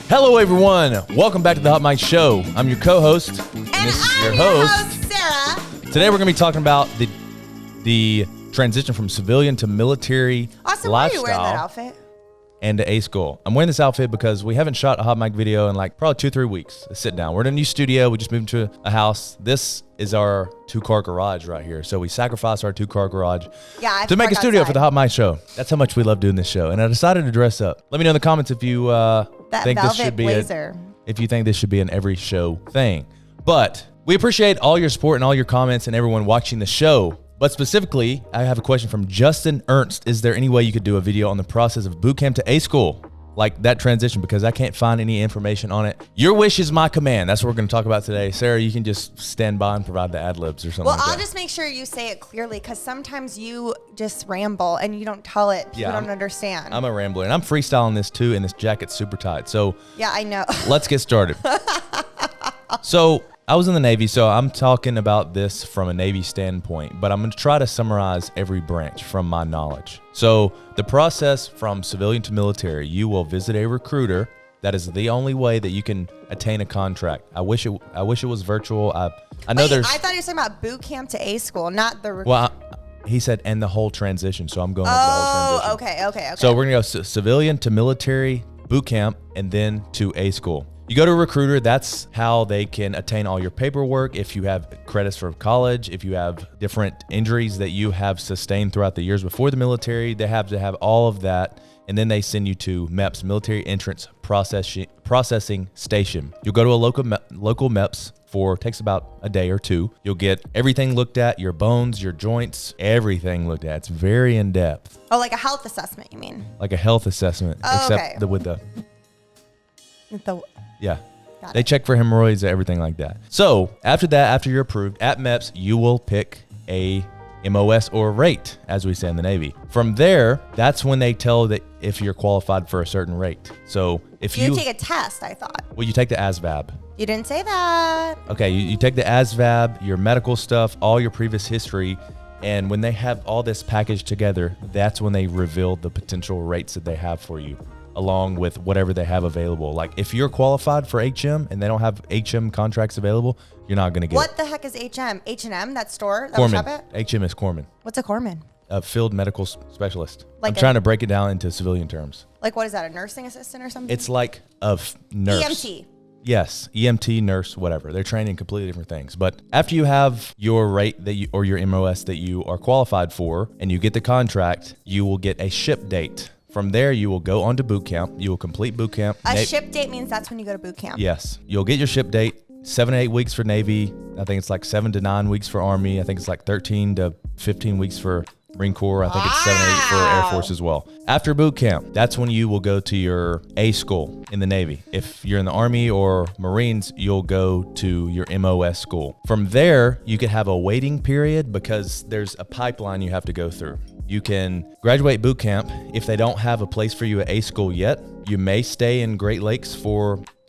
Hello, everyone. Welcome back to the Hot Mic Show. I'm your co-host, and this is your host, Sarah. Today, we're going to be talking about the transition from civilian to military Austin, why are you lifestyle wearing that outfit? and to A school. I'm wearing this outfit because we haven't shot a Hot Mic video in like probably 2-3 weeks. Let's sit down. We're in a new studio. We just moved into a house. This is our 2-car garage right here. So we sacrificed our 2-car garage to make a studio for the Hot Mic Show. That's how much we love doing this show. And I decided to dress up. Let me know in the comments if you think this should be if you think this should be an every show thing. But we appreciate all your support and all your comments and everyone watching the show. But specifically, I have a question from Justin Ernst. Is there any way you could do a video on the process of boot camp to A school? Like that transition, because I can't find any information on it. Your wish is my command. That's what we're going to talk about today. Sarah, you can just stand by and provide the ad libs or something. Well, like I'll just make sure you say it clearly, because sometimes you just ramble and you don't tell it. People don't understand. I'm a rambler, and I'm freestyling this too, and this jacket's super tight. So yeah, I know. Let's get started. So I was in the Navy, so I'm talking about this from a Navy standpoint, but I'm going to try to summarize every branch from my knowledge. So the process from civilian to military, you will visit a recruiter. That is the only way that you can attain a contract. I wish it was virtual. I know there's. I thought you were talking about boot camp to A school, not the. Well, he said, and the whole transition. So I'm going over the whole transition. Okay. So we're going to go civilian to military boot camp and then to A school. You go to a recruiter, that's how they can attain all your paperwork. If you have credits from college, if you have different injuries that you have sustained throughout the years before the military, they have to have all of that. And then they send you to MEPS, Military Entrance Processing Station. You'll go to a local MEPS takes about a day or two. You'll get everything looked at, your bones, your joints, everything looked at. It's very in-depth. Oh, like a health assessment, you mean? Like a health assessment, except with the... Yeah. They check for hemorrhoids and everything like that. So after that, after you're approved at MEPS, you will pick a MOS or rate, as we say in the Navy. From there, that's when they tell that if you're qualified for a certain rate. So if you take a test, I thought. Well, you take the ASVAB. You didn't say that. Okay, you take the ASVAB, your medical stuff, all your previous history, and when they have all this packaged together, that's when they reveal the potential rates that they have for you, along with whatever they have available. Like if you're qualified for HM and they don't have HM contracts available, you're not going to get What the heck is HM? H&M, that store? That Corpsman. shop it? HM is Corpsman. What's a Corpsman? A field medical specialist. Like I'm trying to break it down into civilian terms. Like what is that, a nursing assistant or something? It's like a nurse. EMT. Yes, EMT, nurse, whatever. They're trained in completely different things. But after you have your rate or your MOS that you are qualified for and you get the contract, you will get a ship date. From there, you will go on to boot camp. You will complete boot camp. A ship date means that's when you go to boot camp. Yes. You'll get your ship date, 7 to 8 weeks for Navy. I think it's like 7 to 9 weeks for Army. I think it's like 13 to 15 weeks for Marine Corps. I think it's 7 to 8 for Air Force as well. After boot camp, that's when you will go to your A school in the Navy. If you're in the Army or Marines, you'll go to your MOS school. From there, you could have a waiting period because there's a pipeline you have to go through. You can graduate boot camp. If they don't have a place for you at A school yet, you may stay in Great Lakes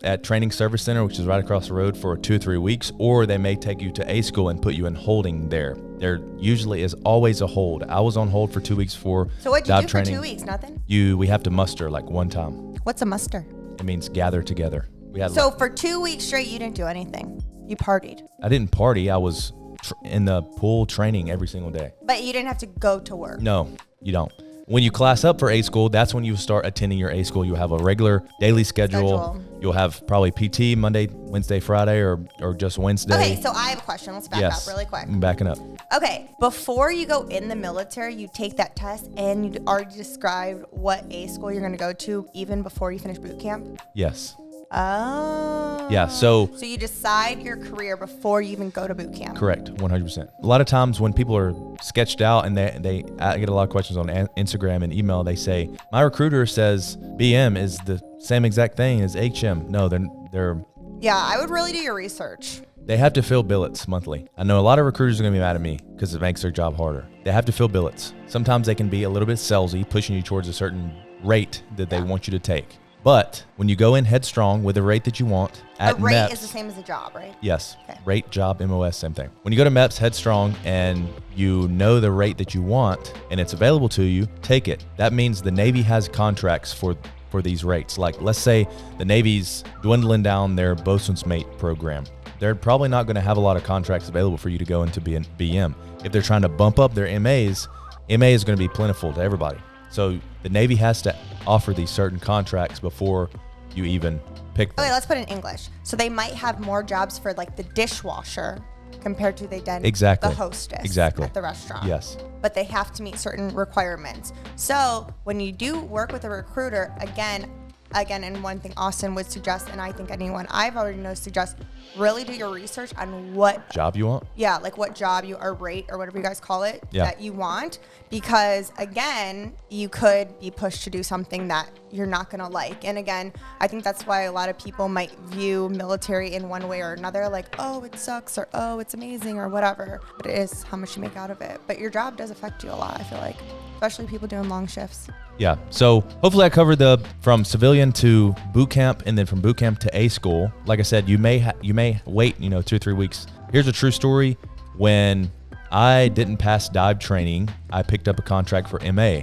at Training Service Center, which is right across the road, for 2 or 3 weeks, or they may take you to A school and put you in holding there. There usually is always a hold. I was on hold for 2 weeks for So what'd you do training. for 2 weeks? Nothing? We have to muster like one time. What's a muster? It means gather together. So for 2 weeks straight, you didn't do anything. You partied. I didn't party. I was in the pool training every single day. But you didn't have to go to work. No, you don't. When you class up for A school, that's when you start attending your A school. You'll have a regular daily schedule. You'll have probably PT Monday, Wednesday, Friday, or just Wednesday. Okay, so I have a question. Let's back up really quick. I'm backing up. Okay, before you go in the military, you take that test and you already described what A school you're going to go to even before you finish boot camp? Yes. Oh. Yeah, so you decide your career before you even go to boot camp. Correct, 100%. A lot of times when people are sketched out and I get a lot of questions on Instagram and email, they say, my recruiter says BM is the same exact thing as HM. No, they're Yeah, I would really do your research. They have to fill billets monthly. I know a lot of recruiters are going to be mad at me because it makes their job harder. They have to fill billets. Sometimes they can be a little bit salesy, pushing you towards a certain rate that they want you to take. But when you go in headstrong with a rate that you want at a rate MEPS, is the same as a job, right? Yes. Okay. Rate, job, MOS, same thing. When you go to MEPS headstrong and you know the rate that you want and it's available to you, take it. That means the Navy has contracts for for these rates. Like, let's say the Navy's dwindling down their bosun's mate program. They're probably not going to have a lot of contracts available for you to go into BM. If they're trying to bump up their MAs, MA is going to be plentiful to everybody. So the Navy has to offer these certain contracts before you even pick them. Okay, let's put it in English. So they might have more jobs for like the dishwasher compared to the hostess at the restaurant. Yes. But they have to meet certain requirements. So when you do work with a recruiter, again, and one thing Austen would suggest, and I think anyone I've already know suggest, really do your research on what job you want. Yeah, like what job or rate or whatever you guys call it that you want, because again, you could be pushed to do something that you're not gonna like. And again, I think that's why a lot of people might view military in one way or another, like, oh, it sucks, or oh, it's amazing, or whatever. But it is how much you make out of it. But your job does affect you a lot, I feel like, especially people doing long shifts. Yeah. So hopefully I covered from civilian to boot camp, and then from boot camp to A school. Like I said, you may wait, 2 or 3 weeks. Here's a true story. When I didn't pass dive training, I picked up a contract for MA.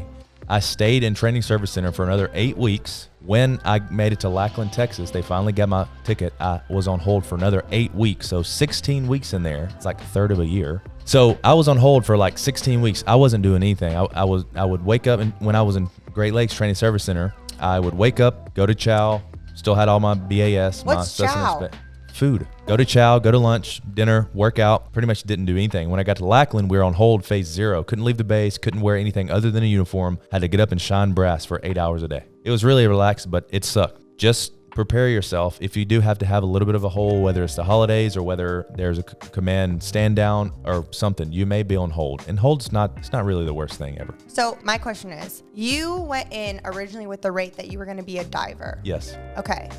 I stayed in training service center for another 8 weeks. When I made it to Lackland, Texas, they finally got my ticket. I was on hold for another 8 weeks. So 16 weeks in there. It's like a third of a year. So I was on hold for like 16 weeks. I wasn't doing anything. I would wake up, and when I was in Great Lakes Training Service Center, I would wake up, go to chow, still had all my BAS. What's chow? Food. Go to chow, go to lunch, dinner, work out. Pretty much didn't do anything. When I got to Lackland, we were on hold phase 0. Couldn't leave the base, couldn't wear anything other than a uniform. Had to get up and shine brass for 8 hours a day. It was really relaxed, but it sucked. Just prepare yourself. If you do have to have a little bit of a hole, whether it's the holidays or whether there's a command stand down or something, you may be on hold. And it's not really the worst thing ever. So my question is, you went in originally with the rate that you were going to be a diver. Yes. Okay.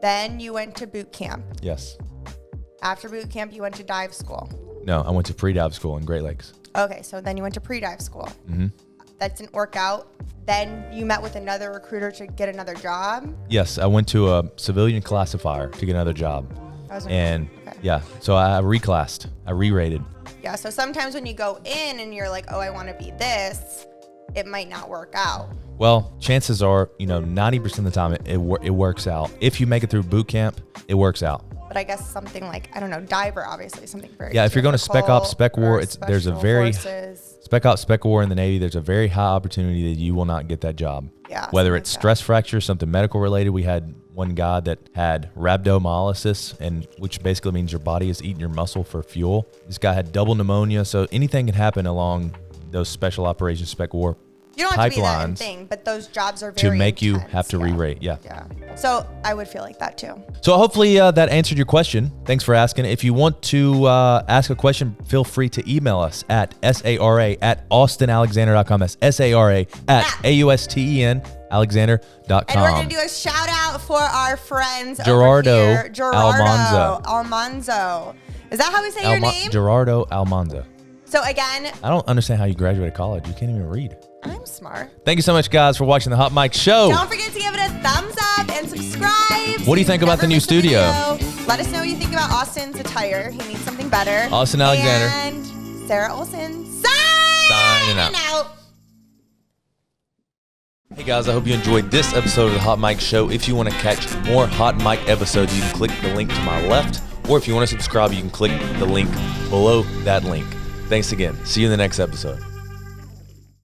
Then you went to boot camp. Yes. After boot camp, you went to dive school. No, I went to pre-dive school in Great Lakes. Okay, so then you went to pre-dive school. Mm-hmm. That didn't work out. Then you met with another recruiter to get another job. Yes, I went to a civilian classifier to get another job. So I reclassed. I re-rated. Yeah, so sometimes when you go in and you're like, oh, I want to be this, it might not work out. Well, chances are, 90% of the time it works out. If you make it through boot camp, it works out. But I guess something like, I don't know, diver, obviously, something very if you're going to Spec Ops, Spec War, there's a very forces. Spec Ops, Spec War in the Navy. There's a very high opportunity that you will not get that job. Yeah. Whether it's stress fracture, something medical related. We had one guy that had rhabdomyolysis, which basically means your body is eating your muscle for fuel. This guy had double pneumonia, so anything can happen along those special operations, Spec War. You don't have to be that thing, but those jobs are very to make intense. you have to re-rate. Yeah. So I would feel like that too. So hopefully that answered your question. Thanks for asking. If you want to ask a question, feel free to email us at sara@austenalexander.com. That's sara@austen Alexander.com. And we're going to do a shout out for our friends Gerardo over here. Almanzo. Almanzo. Is that how we say your name? Gerardo Almanzo. So again, I don't understand how you graduated college. You can't even read. I'm smart. Thank you so much, guys, for watching the Hot Mic Show. Don't forget to give it a thumbs up and subscribe. What do you think about the new studio? Let us know what you think about Austen's attire. He needs something better. Austen Alexander. And Sara Olson. Signing out. Hey guys, I hope you enjoyed this episode of the Hot Mic Show. If you want to catch more Hot Mic episodes, you can click the link to my left. Or if you want to subscribe, you can click the link below that link. Thanks again. See you in the next episode.